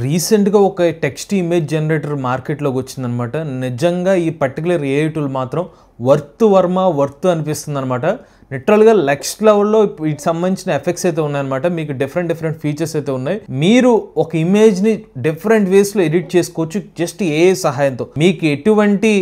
రీసెంట్గా ఒక text image generator మార్కెట్లోకి వచ్చిందనమాట. నిజంగా ఈ పర్టికులర్ ఏఐ టూల్ మాత్రం వర్త్ అనిపిస్తుంది అనమాట. లిటరల్గా నెక్స్ట్ లెవెల్లో వీటికి సంబంధించిన ఎఫెక్ట్స్ అయితే ఉన్నాయన్నమాట. మీకు డిఫరెంట్ ఫీచర్స్ అయితే ఉన్నాయి. మీరు ఒక ఇమేజ్ని డిఫరెంట్ వేస్లో ఎడిట్ చేసుకోవచ్చు జస్ట్ ఏఐ సహాయంతో. మీకు ఎటువంటి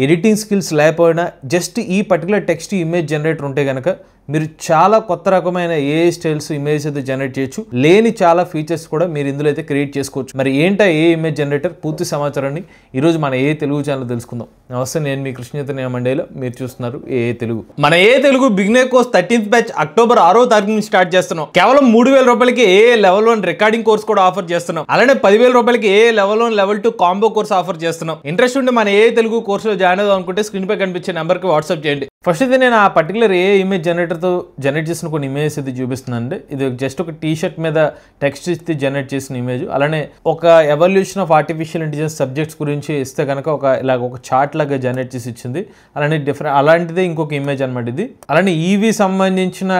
ఎడిటింగ్ స్కిల్స్ లేకపోయినా జస్ట్ ఈ పర్టికులర్ టెక్స్ట్ ఇమేజ్ జనరేటర్ ఉంటే కనుక మీరు చాలా కొత్త రకమైన ఏఐ స్టైల్స్ ఇమేజ్ అయితే జనరేట్ చేయొచ్చు. లేని చాలా ఫీచర్స్ కూడా మీరు ఇందులో అయితే క్రియేట్ చేసుకోవచ్చు. మరి ఏంటా ఏ ఇమేజ్ జనరేటర్ పూర్తి సమాచారాన్ని ఈరోజు మన ఏ తెలుగు ఛానల్ తెలుసుకుందాం. నమస్తే, నేను మీ కృష్ణ చైతన్య మండేలో, మీరు చూస్తున్నారు ఏ తెలుగు. మన ఏ Telugu beginner course 13th batch October 6వ తారీఖు నుంచి స్టార్ట్ చేస్తున్నాం. కేవలం 3000 రూపాయలకి ఏ లెవెల్ 1 రికార్డింగ్ కోర్స్ కూడా ఆఫర్ చేస్తున్నాం. అలానే 10,000 రూపాయలకి ఏ level 1 level 2 combo course offer చేస్తున్నాం. ఇంట్రెస్ట్ ఉంటే మన ఏ తెలుగు కోర్సులో జాయిన్ అవుదాం అనుకుంటే స్క్రీన్ పై కనిపించే నెంబర్కి వాట్సాప్ చేయండి. ఫస్ట్ అయితే నేను ఆ పర్టికులర్ ఏ ఇమేజ్ జనరేటర్తో జనరేట్ చేసిన కొన్ని ఇమేజెస్ అయితే చూపిస్తున్నానండి. ఇది జస్ట్ ఒక టీ షర్ట్ మీద టెక్స్ట్ ఇస్తే జనరేట్ చేసిన ఇమేజ్. అలానే ఒక evolution of artificial intelligence subjects గురించి ఇస్తే కనుక ఒక చార్ట్ లాగా జనరేట్ చేసి ఇచ్చింది. అలానే అలాంటిదే ఇంకొక ఇమేజ్ అనమాట ఇది. అలానే ఈవీ సంబంధించిన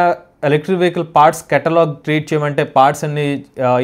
electric vehicle parts catalogue create చేయమంటే పార్ట్స్ అన్ని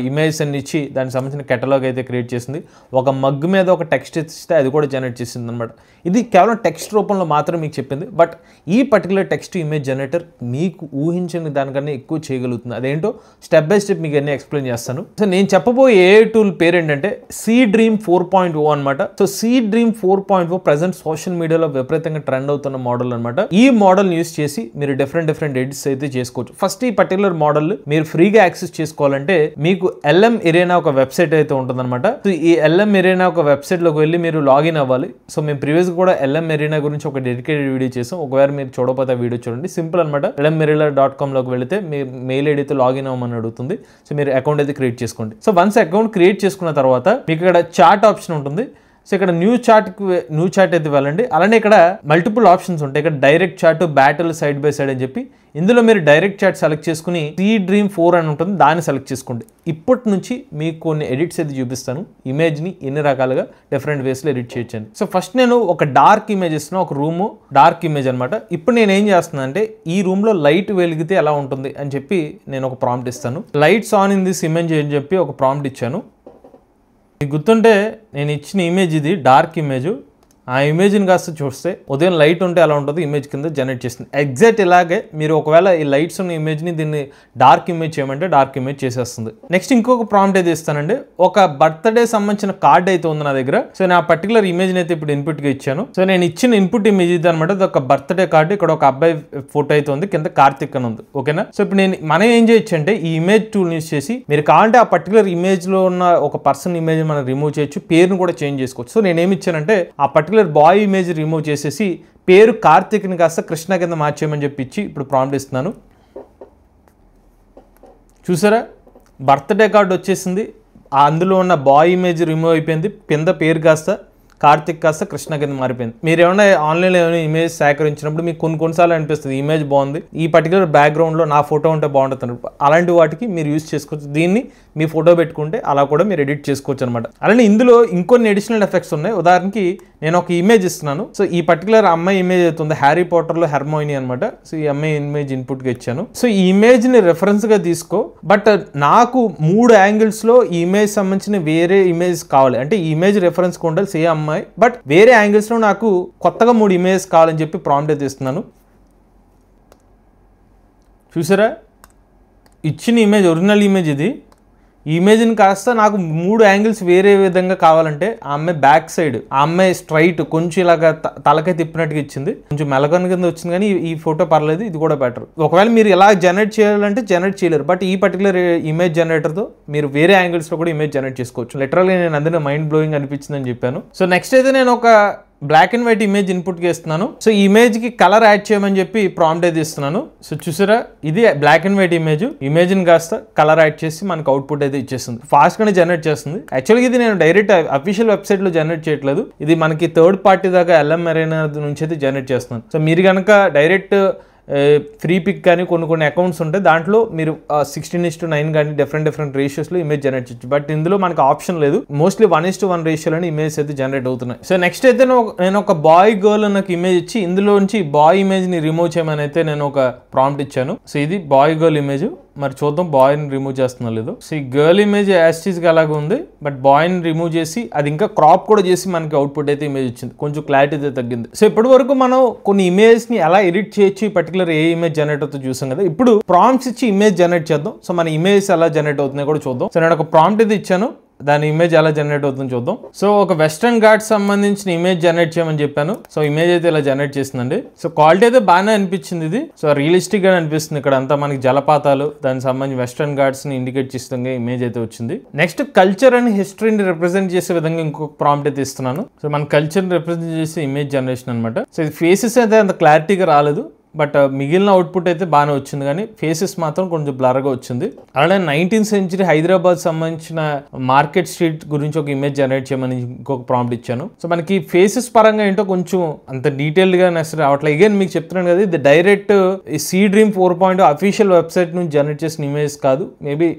ఇమేజ్ అన్ని ఇచ్చి దానికి సంబంధించిన కెటలాగ్ అయితే క్రియేట్ చేసింది. ఒక మగ్ మీద ఒక టెక్స్ట్ ఇస్తే అది కూడా జనరేట్ చేసింది అనమాట. ఇది కేవలం టెక్స్ట్ రూపంలో మాత్రం మీకు చెప్పింది. బట్ ఈ పర్టికులర్ టెక్స్ట్ ఇమేజ్ జనరేటర్ మీకు ఊహించిన దానికన్నా ఎక్కువ చేయగలుగుతుంది. అదేంటో స్టెప్ బై స్టెప్ మీకు అన్నీ ఎక్స్ప్లెయిన్ చేస్తాను. సో నేను చెప్పబోయే ఏఐ టూల్ పేరు ఏంటంటే SeeDream 4.0 అనమాట. సో SeeDream 4.0 ప్రజెంట్ సోషల్ మీడియాలో విపరీతంగా ట్రెండ్ అవుతున్న మోడల్ అనమాట. ఈ మోడల్ యూస్ చేసి మీరు డిఫరెంట్ ఎడిట్స్ అయితే చేసుకోవచ్చు. ఫస్ట్ ఈ పర్టికులర్ మోడల్ మీరు ఫ్రీగా యాక్సెస్ చేసుకోవాలంటే మీకు LM Arena ఒక వెబ్సైట్ అయితే ఉంటుందన్నమాట. సో ఈ LM Arena ఒక వెబ్సైట్ లోకి వెళ్ళి మీరు లాగిన్ అవ్వాలి. సో మేము ప్రీవియస్ కూడా LM Arena గురించి ఒక డెడికేటెడ్ వీడియో చేసాం. ఒకవేళ మీరు చూడకపోతే వీడియో చూడండి. సింపుల్ అనమాట. LMArena.com లోకి వెళితే మీ మెయిల్ ఐడితో లాగిన్ అవ్వమని అడుగుతుంది. సో మీరు అకౌంట్ అయితే క్రియేట్ చేసుకోండి. సో వన్స్ అకౌంట్ క్రియేట్ చేసుకున్న తర్వాత మీకు ఇక్కడ చాట్ ఆప్షన్ ఉంటుంది. సో ఇక్కడ న్యూ చాట్ అయితే వెళ్ళండి. అలానే ఇక్కడ మల్టిపుల్ ఆప్షన్స్ ఉంటాయి. ఇక్కడ direct chat, battle, side by side అని చెప్పి ఇందులో మీరు డైరెక్ట్ చాట్ సెలెక్ట్ చేసుకుని SeeDream 4 అని ఉంటుంది, దాన్ని సెలెక్ట్ చేసుకోండి. ఇప్పటి నుంచి మీకు కొన్ని ఎడిట్స్ అయితే చూపిస్తాను. ఇమేజ్ని ఎన్ని రకాలుగా డిఫరెంట్ వేస్లో ఎడిట్ చేయొచ్చండి. సో ఫస్ట్ నేను ఒక డార్క్ ఇమేజ్ ఇస్తున్నా, ఒక రూము డార్క్ ఇమేజ్ అనమాట. ఇప్పుడు నేను ఏం చేస్తున్నా అంటే ఈ రూమ్లో లైట్ వెలిగితే ఎలా ఉంటుంది అని చెప్పి నేను ఒక ప్రాంప్ట్ ఇస్తాను. Lights on in this image అని చెప్పి ఒక ప్రాంప్ట్ ఇచ్చాను. గుర్తుంటే నేను ఇచ్చిన ఇమేజ్ ఇది డార్క్ ఇమేజ్. ఆ ఇమేజ్ని కాస్త చూస్తే ఉదయం లైట్ ఉంటే ఎలా ఉంటుంది ఇమేజ్ కింద జనరేట్ చేస్తుంది. ఎగ్జాక్ట్ ఇలాగే మీరు ఒకవేళ ఈ లైట్స్ ఉన్న ఇమేజ్ని దీన్ని డార్క్ ఇమేజ్ చేయమంటే డార్క్ ఇమేజ్ చేసేస్తుంది. నెక్స్ట్ ఇంకొక ప్రాంప్ట్ అయితే ఇస్తానండి. ఒక బర్త్డే సంబంధించిన కార్డ్ అయితే ఉంది నా దగ్గర. సో నేను ఆ పర్టికులర్ ఇమేజ్ని అయితే ఇప్పుడు ఇన్పుట్గా ఇచ్చాను. సో నేను ఇచ్చిన ఇన్పుట్ ఇమేజ్ ఇది అనమాట. ఇది ఒక బర్త్డే కార్డు. ఇక్కడ ఒక అబ్బాయి ఫోటో అయితే ఉంది, కింద కార్తిక్ అని ఉంది. ఓకేనా. సో ఇప్పుడు మనం ఏం చేయొచ్చు అంటే ఈ ఇమేజ్ టూల్ యూస్ చేసి మీరు కావాలంటే ఆ పర్టికులర్ ఇమేజ్లో ఉన్న ఒక పర్సన్ ఇమేజ్ మనం రిమూవ్ చేయొచ్చు, పేరును కూడా చేంజ్ చేసుకోవచ్చు. సో నేను ఏమి ఇచ్చానంటే ఆ పర్టికులర్ బాయ్ ఇమేజ్ రిమూవ్ చేసేసి పేరు కార్తిక్ని కాస్త కృష్ణ కింద మార్చేయమని చెప్పి ఇప్పుడు ప్రాంప్ట్ ఇస్తున్నాను. చూసారా, బర్త్డే కార్డు వచ్చేసింది. అందులో ఉన్న బాయ్ ఇమేజ్ రిమూవ్ అయిపోయింది, కింద పేరు కాస్త కార్తిక్ కాస్త కృష్ణ కింద మారిపోయింది. మీరు ఏమైనా ఆన్లైన్లో ఏమైనా ఇమేజ్ సేకరించినప్పుడు మీకు కొన్నిసార్లు అనిపిస్తుంది ఇమేజ్ బాగుంది, ఈ పర్టికులర్ బ్యాక్గ్రౌండ్లో నా ఫోటో ఉంటే బాగుంటుంది. అలాంటి వాటికి మీరు యూజ్ చేసుకోవచ్చు. దీన్ని మీ ఫోటో పెట్టుకుంటే అలా కూడా మీరు ఎడిట్ చేసుకోవచ్చు అనమాట. అలానే ఇందులో ఇంకొన్ని అడిషనల్ ఎఫెక్ట్స్ ఉన్నాయి. ఉదాహరణకి నేను ఒక ఇమేజ్ ఇస్తున్నాను. సో ఈ పర్టికులర్ అమ్మాయి ఇమేజ్ అవుతుంది, హ్యారీ పాటర్లో హెర్మోయినీ అనమాట. సో ఈ అమ్మాయి ఇమేజ్ ఇన్పుట్గా ఇచ్చాను. సో ఈ ఇమేజ్ని రెఫరెన్స్గా తీసుకో, బట్ నాకు 3 యాంగిల్స్లో ఈ ఇమేజ్ సంబంధించిన వేరే ఇమేజ్ కావాలి. అంటే ఈ ఇమేజ్ రెఫరెన్స్గా ఉండాలి సేమ్ అమ్మాయి, బట్ వేరే యాంగిల్స్లో నాకు కొత్తగా 3 ఇమేజ్ కావాలని చెప్పి ప్రాంప్ట్ అయితే ఇస్తున్నాను. చూసారా, ఇచ్చిన ఇమేజ్ ఒరిజినల్ ఇమేజ్ ఇది. ఈ ఇమేజ్ని కాస్త నాకు 3 యాంగిల్స్ వేరే విధంగా కావాలంటే ఆ అమ్మాయి బ్యాక్ సైడ్, ఆ అమ్మాయి స్ట్రైట్ కొంచెం ఇలాగా తలకై తిప్పినట్టుగా ఇచ్చింది, కొంచెం మెలకన్ కింద వచ్చింది. కానీ ఈ ఫోటో పర్లేదు, ఇది కూడా బెటర్. ఒకవేళ మీరు ఇలా జనరేట్ చేయాలంటే జనరేట్ చేయలేరు, బట్ ఈ పర్టికులర్ ఇమేజ్ జనరేటర్తో మీరు వేరే యాంగిల్స్లో కూడా ఇమేజ్ జనరేట్ చేసుకోవచ్చు. లిటరల్గా నేను అందరినీ మైండ్ బ్లోయింగ్ అనిపించిందని చెప్పాను. సో నెక్స్ట్ అయితే నేను ఒక బ్లాక్ అండ్ వైట్ ఇమేజ్ ఇన్పుట్గా ఇస్తున్నాను. సో ఈ ఇమేజ్కి కలర్ యాడ్ చేయమని చెప్పి ప్రాంప్ట్ అయితే ఇస్తున్నాను. సో చూసారా, ఇది బ్లాక్ అండ్ వైట్ ఇమేజ్ని కాస్త కలర్ యాడ్ చేసి మనకు అవుట్పుట్ అయితే ఇచ్చేస్తుంది. ఫాస్ట్గానే జనరేట్ చేస్తుంది. యాక్చువల్గా ఇది నేను డైరెక్ట్ అఫీషియల్ వెబ్సైట్లో జనరేట్ చేయట్లేదు, ఇది మనకి థర్డ్ పార్టీ దాకా LM Arena నుంచి అయితే జనరేట్ చేస్తున్నాను. సో మీరు కనుక డైరెక్ట్ ఫ్రీ పిక్ కానీ కొన్ని అకౌంట్స్ ఉంటాయి, దాంట్లో మీరు 16:9 కానీ డిఫరెంట్ రేషియోస్లో ఇమేజ్ జనరేట్ చేయొచ్చు. బట్ ఇందులో మనకు ఆప్షన్ లేదు, మోస్ట్లీ 1:1 రేషియోలోనే ఇమేజ్ అయితే జనరేట్ అవుతున్నాయి. సో నెక్స్ట్ అయితే నేను ఒక బాయ్ గర్ల్ నాకు ఇమేజ్ ఇచ్చి ఇందులో నుంచి బాయ్ ఇమేజ్ని రిమూవ్ చేయమని అయితే నేను ఒక ప్రాంప్ట్ ఇచ్చాను. సో ఇది బాయ్ గర్ల్ ఇమేజ్. మరి చూద్దాం బాయ్ని రిమూవ్ చేస్తున్నా లేదు. సో ఈ గర్ల్ ఇమేజ్ యాస్టీస్గా అలాగే ఉంది, బట్ బాయ్ని రిమూవ్ చేసి అది ఇంకా క్రాప్ కూడా చేసి మనకి అవుట్పుట్ అయితే ఇమేజ్ వచ్చింది, కొంచెం క్లారిటీ అయితే తగ్గింది. సో ఇప్పటి వరకు మనం కొన్ని ఇమేజ్ని ఎలా ఎడిట్ చేయొచ్చు, పర్టికులర్ ఏ ఇమేజ్ జనరేట్ అవుతుందో చూసాం కదా. ఇప్పుడు ప్రాంప్ట్స్ ఇచ్చి ఇమేజ్ జనరేట్ చేద్దాం. సో మన ఇమేజ్ ఎలా జనరేట్ అవుతుందో కూడా చూద్దాం. సో నేను ఒక ప్రాంప్ట్ అయితే ఇచ్చాను, దాని ఇమేజ్ ఎలా జనరేట్ అవుతుందో చూద్దాం. సో ఒక వెస్టర్న్ ఘాట్స్ సంబంధించిన ఇమేజ్ జనరేట్ చేయమని చెప్పాను. సో ఇమేజ్ అయితే ఇలా జనరేట్ చేసిందండి. సో క్వాలిటీ అయితే బాగానే అనిపించింది. ఇది సో రియలిస్టిక్ గా అనిపిస్తుంది. ఇక్కడ అంతా మనకి జలపాతాలు, దానికి సంబంధించి వెస్టర్న్ ఘాట్స్ ని ఇండికేట్ చేస్తుండగా ఇమేజ్ అయితే వచ్చింది. నెక్స్ట్ కల్చర్ అండ్ హిస్టరీని రిప్రజెంట్ చేసే విధంగా ఇంకొక ప్రాంప్ట్ అయితే ఇస్తున్నాను. సో మన కల్చర్ ని రిప్రజెంట్ చేసే ఇమేజ్ జనరేషన్ అనమాట. సో ఇది ఫేసెస్ అయితే అంత క్లారిటీగా రాలేదు, బట్ మిగిలిన అవుట్పుట్ అయితే బాగానే వచ్చింది, కానీ ఫేసెస్ మాత్రం కొంచెం బ్లర్గా వచ్చింది. అలానే 19th century హైదరాబాద్ సంబంధించిన మార్కెట్ స్ట్రీట్ గురించి ఒక ఇమేజ్ జనరేట్ చేయమని ఇంకొక ప్రాంప్ట్ ఇచ్చాను. సో మనకి ఫేసెస్ పరంగా ఏంటో కొంచెం అంత డీటెయిల్డ్గా నెక్స్ట్ రావట్లేదు. అగైన్ మీకు చెప్తున్నాను కదా, ఇది డైరెక్ట్ ఈ C-Dream 4.0 అఫీషియల్ వెబ్సైట్ నుంచి జనరేట్ చేసిన ఇమేజ్ కాదు. మేబీ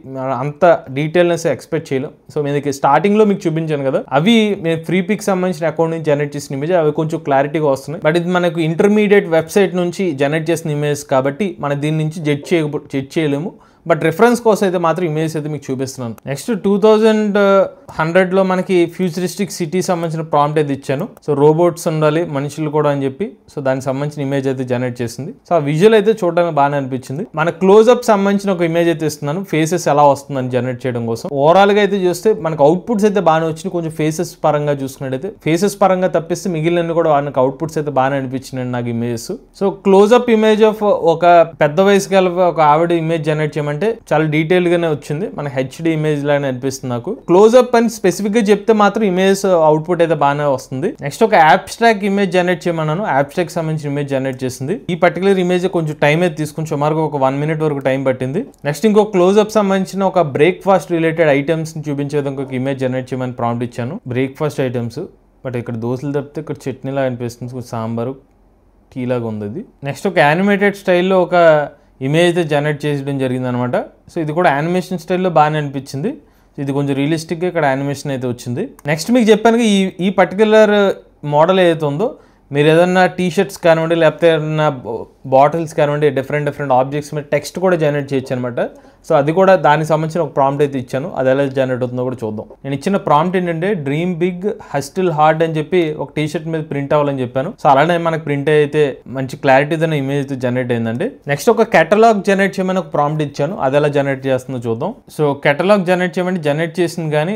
అంత డీటెయిల్నెస్ ఎక్స్పెక్ట్ చేయలేం. సో మీకు స్టార్టింగ్లో మీకు చూపించాను కదా, అవి మేము ఫ్రీ పిక్ సంబంధించిన అకౌంట్ నుంచి జనరేట్ చేసిన ఇమేజ్, అవి కొంచెం క్లారిటీగా వస్తున్నాయి. బట్ ఇది మనకు ఇంటర్మీడియట్ వెబ్సైట్ నుంచి జనరేట్ చేసిన ఇమేజ్ కాబట్టి మనం దీని నుంచి జడ్జ్ చేయలేము. బట్ రిఫరెన్స్ కోసం అయితే మాత్రం ఇమేజ్ అయితే మీకు చూపిస్తున్నాను. నెక్స్ట్ 2100లో మనకి ఫ్యూచరిస్టిక్ సిటీ సంబంధించిన ప్రాంప్ట్ అయితే ఇచ్చాను. సో రోబోట్స్ ఉండాలి, మనుషులు కూడా అని చెప్పి, సో దానికి సంబంధించిన ఇమేజ్ అయితే జనరేట్ చేసింది. సో ఆ విజువల్ అయితే చూడడానికి బాగానే అనిపించింది. మన క్లోజ్అప్ సంబంధించిన ఒక ఇమేజ్ అయితే ఇస్తున్నాను, ఫేసెస్ ఎలా వస్తుందని జనరేట్ చేయడం కోసం. ఓవరాల్ గా అయితే చూస్తే మనకు అవుట్పుట్స్ అయితే బాగానే వచ్చినాయి. కొంచెం ఫేసెస్ పరంగా చూసుకున్నట్టయితే, ఫేసెస్ పరంగా తప్పిస్తే మిగిలిన కూడా మనకు అవుట్పుట్స్ అయితే బాగానే అనిపించినాయి నాకు images. So close up image of ఒక పెద్ద వయసు గల ఒక ఆవిడ ఇమేజ్ జనరేట్ చేయమంటే చాలా డీటెయిల్ గానే వచ్చింది. మన హెచ్డి ఇమేజ్ లానే అనిపిస్తుంది నాకు. క్లోజ్అప్ అని స్పెసిఫిక్ గా చెప్తే మాత్రం ఇమేజ్ అవుట్పుట్ అయితే బాగానే వస్తుంది. నెక్స్ట్ ఒక అబ్స్ట్రాక్ట్ ఇమేజ్ జనరేట్ చేయమన్నాను, అబ్స్ట్రాక్ట్ సంబంధించిన ఇమేజ్ జనరేట్ చేసింది. ఈ పర్టికులర్ ఇమేజ్ కొంచెం టైం అయితే తీసుకుని సుమారుగా ఒక 1 minute వరకు టైం పట్టింది. నెక్స్ట్ ఇంకో క్లోజ్అప్ సంబంధించిన ఒక బ్రేక్ఫాస్ట్ రిలేటెడ్ ఐటమ్స్ ని చూపించే విధంగా ఒక ఇమేజ్ జనరేట్ చేయమని ప్రాంప్ట్ ఇచ్చాను. బ్రేక్ఫాస్ట్ ఐటమ్స్, బట్ ఇక్కడ దోశలు తప్పితే ఇక్కడ చట్నీలా అనిపిస్తుంది, కొంచెం సాంబారు టీ లాగా ఉంది అది. నెక్స్ట్ ఒక యానిమేటెడ్ స్టైల్లో ఒక ఇమేజ్ అయితే జనరేట్ చేయడం జరిగింది అనమాట. సో ఇది కూడా యానిమేషన్ స్టైల్లో బాగానే అనిపించింది. ఇది కొంచెం రియలిస్టిక్గా ఇక్కడ యానిమేషన్ అయితే వచ్చింది. నెక్స్ట్ మీకు చెప్పాను ఈ పర్టికులర్ మోడల్ ఏదైతే ఉందో, మీరు ఏదన్నా టీ-షర్ట్స్ కానివ్వండి, లేకపోతే ఏదన్నా బాటిల్స్ కానివ్వండి, డిఫరెంట్ ఆబ్జెక్ట్స్ మీద టెక్స్ట్ కూడా జనరేట్ చేయొచ్చు అనమాట. సో అది కూడా దానికి సంబంధించిన ఒక ప్రాంప్ట్ అయితే ఇచ్చాను, అది ఎలా జనరేట్ అవుతుందో కూడా చూద్దాం. నేను ఇచ్చిన ప్రాంప్ట్ ఏంటంటే డ్రీమ్ బిగ్ హస్టిల్ హార్డ్ అని చెప్పి ఒక టీ-షర్ట్ మీద ప్రింట్ అవ్వాలని చెప్పాను. సో అలానే మనకు ప్రింట్ అయితే మంచి క్లారిటీతో ఇమేజ్ అయితే జనరేట్ అయిందండి. నెక్స్ట్ ఒక కేటలాగ్ జనరేట్ చేయమని ఒక ప్రాంప్ట్ ఇచ్చాను, అది ఎలా జనరేట్ చేస్తుందో చూద్దాం. సో కేటలాగ్ జనరేట్ చేయమని జనరేట్ చేసింది, కానీ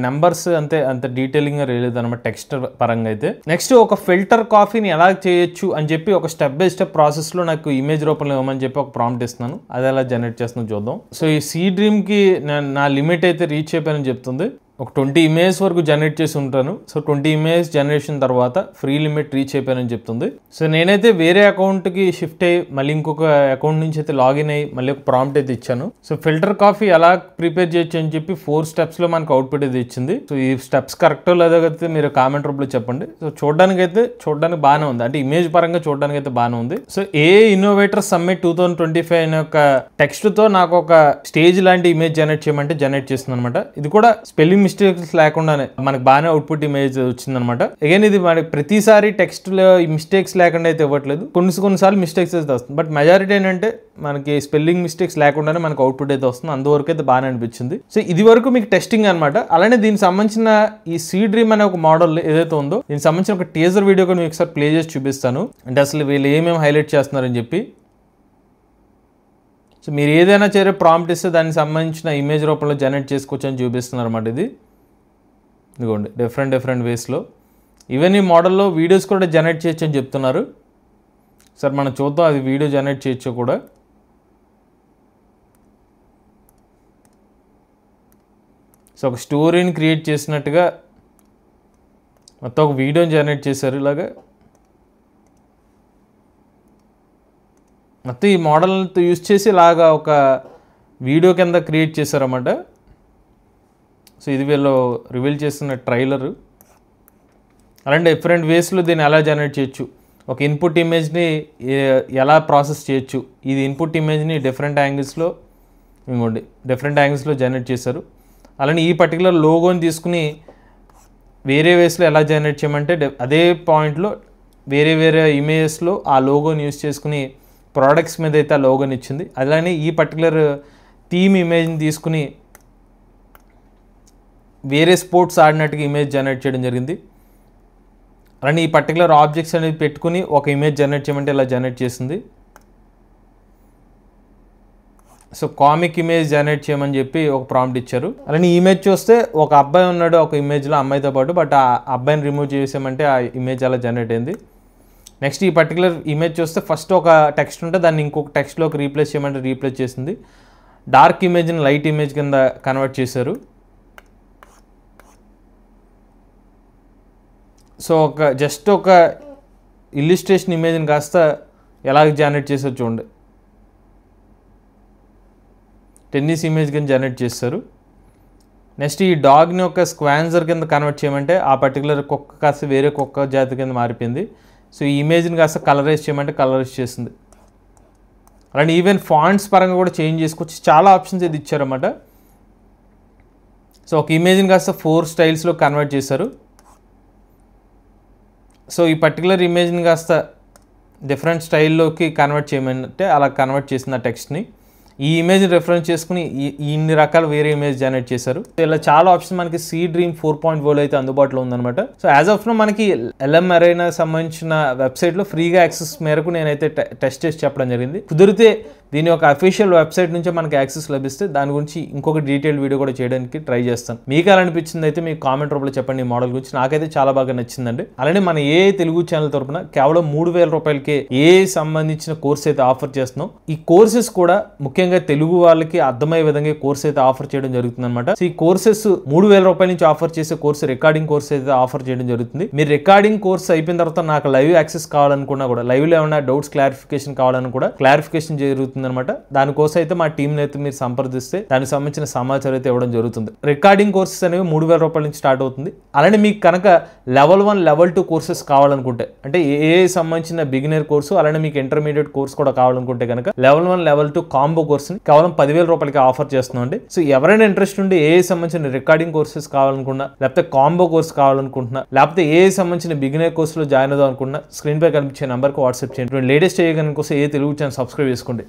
నెంబర్స్ అంత డీటెయిలింగ్ గా లేదు అనమాట టెక్స్ట్ పరంగా అయితే. నెక్స్ట్ ఒక ఫిల్టర్ కాఫీని ఎలా చేయొచ్చు అని చెప్పి ఒక స్టెప్ బై స్టెప్ ప్రాసెస్ లో నాకు ఇమేజ్ రూపంలో ఇవ్వమని చెప్పి ఒక ప్రాంప్ట్ ఇస్తున్నాను, అది ఎలా జనరేట్ చేస్తుందో చూద్దాం. సో ఈ C-Dream కి నా లిమిట్ అయితే రీచ్ అయిపోయానని చెప్తుంది. ఒక 20 ఇమేజ్ వరకు జనరేట్ చేసి ఉంటాను. సో 20 ఇమేజ్ జనరేషన్ తర్వాత ఫ్రీ లిమిట్ రీచ్ అయిపోయానని చెప్తుంది. సో నేనైతే వేరే అకౌంట్కి షిఫ్ట్ అయ్యి మళ్ళీ ఇంకొక అకౌంట్ నుంచి అయితే లాగిన్ అయ్యి మళ్ళీ ఒక ప్రాంప్ట్ అయితే ఇచ్చాను. సో ఫిల్టర్ కాఫీ ఎలా ప్రిపేర్ చేయొచ్చు అని చెప్పి 4 steps లో మనకు అవుట్పుట్ అయితే ఇచ్చింది. సో ఈ స్టెప్స్ కరెక్టో లేదో అయితే మీరు కామెంట్ రూపంలో చెప్పండి. సో చూడడానికి బాగానే ఉంది, అంటే ఇమేజ్ పరంగా చూడడానికి అయితే బాగానే ఉంది. సో ఇన్నోవేటర్ సమ్మిట్ 2025 అనే ఒక టెక్స్ట్ తో నాకు ఒక స్టేజ్ లాంటి ఇమేజ్ జనరేట్ చేయమంటే జనరేట్ చేస్తుంది అనమాట. ఇది కూడా స్పెల్లింగ్ మిస్టేక్స్ లేకుండానే మనకు బాగానే అవుట్పుట్ ఇమేజ్ వచ్చిందనమాట. అగైన్ ఇది మనకి ప్రతిసారి టెక్స్ట్ లో మిస్టేక్స్ లేకుండా అయితే ఇవ్వట్లేదు, కొన్నిసార్లు మిస్టేక్స్ అయితే వస్తుంది. బట్ మెజారిటీ ఏంటంటే మనకి స్పెల్లింగ్ మిస్టేక్స్ లేకుండానే మనకు అవుట్పుట్ అయితే వస్తుంది, అందువరకు అయితే బాగానే అనిపించింది. సో ఇది వరకు మీకు టెస్టింగ్ అనమాట. అలానే దీనికి సంబంధించిన ఈ C-Dream అనే ఒక మోడల్ ఏదైతే ఉందో, దీనికి సంబంధించిన ఒక టీజర్ వీడియో కూడా మీకు ఒకసారి ప్లే చేసి చూపిస్తాను, అంటే అసలు వీళ్ళు ఏమేమి హైలైట్ చేస్తున్నారని చెప్పి. సో మీరు ఏదైనా చేరే ప్రాంప్ట్ ఇస్తే దానికి సంబంధించిన ఇమేజ్ రూపంలో జనరేట్ చేసుకోవచ్చు అని చూపిస్తున్నారు అన్నమాట. ఇదిగోండి డిఫరెంట్ వేస్లో. ఈవెన్ ఈ మోడల్లో వీడియోస్ కూడా జనరేట్ చేయొచ్చు అని చెప్తున్నారు. సార్ మనం చూద్దాం అది వీడియో జనరేట్ చేయొచ్చు కూడా. సో ఒక స్టోరీని క్రియేట్ చేసినట్టుగా మొత్తం ఒక వీడియోని జనరేట్ చేశారు. ఇలాగా మొత్తం ఈ మోడల్తో యూజ్ చేసి ఇలాగా ఒక వీడియో కింద క్రియేట్ చేశారన్నమాట. సో ఇది వీళ్ళు రివీల్ చేస్తున్న ట్రైలర్. అలాంటి డిఫరెంట్ వేస్లో దీన్ని ఎలా జనరేట్ చేయొచ్చు, ఒక ఇన్పుట్ ఇమేజ్ని ఎలా ప్రాసెస్ చేయొచ్చు, ఇది ఇన్పుట్ ఇమేజ్ని డిఫరెంట్ యాంగిల్స్లో జనరేట్ చేశారు. అలానే ఈ పర్టికులర్ లోగోని తీసుకుని వేరే వేస్లో ఎలా జనరేట్ చేయమంటే అదే పాయింట్లో వేరే ఇమేజెస్లో ఆ లోగోని యూజ్ చేసుకుని ప్రోడక్ట్స్ మీద అయితే ఆ లోగోని ఇచ్చింది. అలానే ఈ పర్టికులర్ టీమ్ ఇమేజ్ని తీసుకుని వేరే స్పోర్ట్స్ ఆడినట్టుగా ఇమేజ్ జనరేట్ చేయడం జరిగింది. అలానే ఈ పర్టికులర్ ఆబ్జెక్ట్స్ అనేది పెట్టుకుని ఒక ఇమేజ్ జనరేట్ చేయమంటే ఇలా జనరేట్ చేసింది. సో కామిక్ ఇమేజ్ జనరేట్ చేయమని చెప్పి ఒక ప్రాంప్ట్ ఇచ్చారు. అలానే ఈ ఇమేజ్ చూస్తే ఒక అబ్బాయి ఉన్నాడు ఒక ఇమేజ్లో అమ్మాయితో పాటు, బట్ ఆ అబ్బాయిని రిమూవ్ చేసామంటే ఆ ఇమేజ్ అలా జనరేట్ అయింది. నెక్స్ట్ ఈ పర్టికులర్ ఇమేజ్ చూస్తే ఫస్ట్ ఒక టెక్స్ట్ ఉంటే దాన్ని ఇంకొక టెక్స్ట్లోకి రీప్లేస్ చేయమంటే రీప్లేస్ చేసింది. డార్క్ ఇమేజ్ని లైట్ ఇమేజ్ కింద కన్వర్ట్ చేశారు. సో జస్ట్ ఒక ఇల్లుస్ట్రేషన్ ఇమేజ్ని కాస్త ఎలాగ జనరేట్ చేసారు చూడండి. టెన్నిస్ ఇమేజ్ కింద జనరేట్ చేస్తారు. నెక్స్ట్ ఈ డాగ్ని ఒక స్క్వాన్జర్ కింద కన్వర్ట్ చేయమంటే ఆ పర్టికులర్ కుక్క కాస్త వేరే కుక్క జాతి కింద మారిపోయింది. సో ఈ ఇమేజ్ని కాస్త కలరైజ్ చేయమంటే కలరైజ్ చేసింది. అలాంటి ఈవెన్ ఫాంట్స్ పరంగా కూడా చేంజ్ చేసుకోవచ్చు. చాలా ఆప్షన్స్ ఇది ఇచ్చారన్నమాట. సో ఒక ఇమేజ్ని కాస్త 4 స్టైల్స్లో కన్వర్ట్ చేశారు. సో ఈ పర్టికులర్ ఇమేజ్ని కాస్త డిఫరెంట్ స్టైల్లోకి కన్వర్ట్ చేయమంటే అలా కన్వర్ట్ చేసిన టెక్స్ట్ని ఈ ఇమేజ్ రెఫరెన్స్ చేసుకుని ఇన్ని రకాల వేరే ఇమేజ్ జనరేట్ చేశారు. ఇలా చాలా ఆప్షన్ మనకి సీ డ్రీమ్ 4.0 అయితే అందుబాటులో ఉందన్నమాట. సో యాజ్ ఆఫ్ నో మనకి LM అరేనా సంబంధించిన వెబ్సైట్లో ఫ్రీగా యాక్సెస్ మేరకు నేనైతే టెస్ట్ చేసి చెప్పడం జరిగింది. కుదిరితే దీని యొక్క అఫీషియల్ వెబ్సైట్ నుంచే మనకి యాక్సెస్ లభిస్తే దాని గురించి ఇంకొక డీటెయిల్ వీడియో కూడా చేయడానికి ట్రై చేస్తాను. మీకు ఎలా అనిపించింది అయితే మీకు కామెంట్ రూపంలో చెప్పండి. ఈ మోడల్ గురించి నాకైతే చాలా బాగా నచ్చిందండి. అలానే మన ఏ తెలుగు ఛానల్ తరపున కేవలం 3000 రూపాయలకే సంబంధించిన కోర్స్ అయితే ఆఫర్ చేస్తున్నాం. ఈ కోర్సెస్ కూడా ముఖ్యంగా తెలుగు వాళ్ళకి అర్థమయ్యే విధంగా కోర్స్ అయితే ఆఫర్ చేయడం జరుగుతుంది అనమాట. సో ఈ కోర్సెస్ 3000 రూపాయల నుంచి ఆఫర్ చేసే కోర్సు రికార్డింగ్ కోర్స్ అయితే ఆఫర్ చేయడం జరుగుతుంది. మీరు రికార్డింగ్ కోర్స్ అయిపోయిన తర్వాత నాకు లైవ్ యాక్సెస్ కావాలనుకున్నా కూడా, లైవ్ లో ఏమైనా డౌట్స్ క్లారిఫికేషన్ కావాలని కూడా క్లారిఫికేషన్ జరుగుతుంది అనమాట. దానికోసం అయితే మా టీం అయితే మీరు సంప్రదిస్తే దానికి సంబంధించిన సమాచారం అయితే ఇవ్వడం జరుగుతుంది. రికార్డింగ్ కోర్సెస్ అనేవి 3000 రూపాయల నుంచి స్టార్ట్ అవుతుంది. అలానే మీకు కనుక లెవెల్ 1 లెవెల్ 2 కోర్సెస్ కావాలనుకుంటే, అంటే ఏ సంబంధించిన బిగినర్ కోర్సు అలానే మీకు ఇంటర్మీడియట్ కోర్స్ కూడా కావాలనుకుంటే కనుక లెవెల్ 1 లెవెల్ 2 కాంబో కోర్స్ని కేవలం 10,000 రూపాయలకి ఆఫర్ చేస్తున్నాం అండి. సో ఎవరైనా ఇంట్రెస్ట్ ఉండి సంబంధించిన రికార్డింగ్ కోర్సెస్ కావాలనుకున్నా, లేకపోతే కాంబో కోర్స్ కావాలనుకుంటున్నా, లేకపోతే సంబంధించిన బిగినర్ కోర్సులో జాయిన్ అవుదాం అనుకున్నా స్క్రీన్ పై కనిపించే నంబర్కి వాట్సాప్ చేయండి. లేటెస్ట్ చేయడానికి కోసం తెలుగు ఛానల్ సబ్స్క్రైబ్ చేసుకోండి.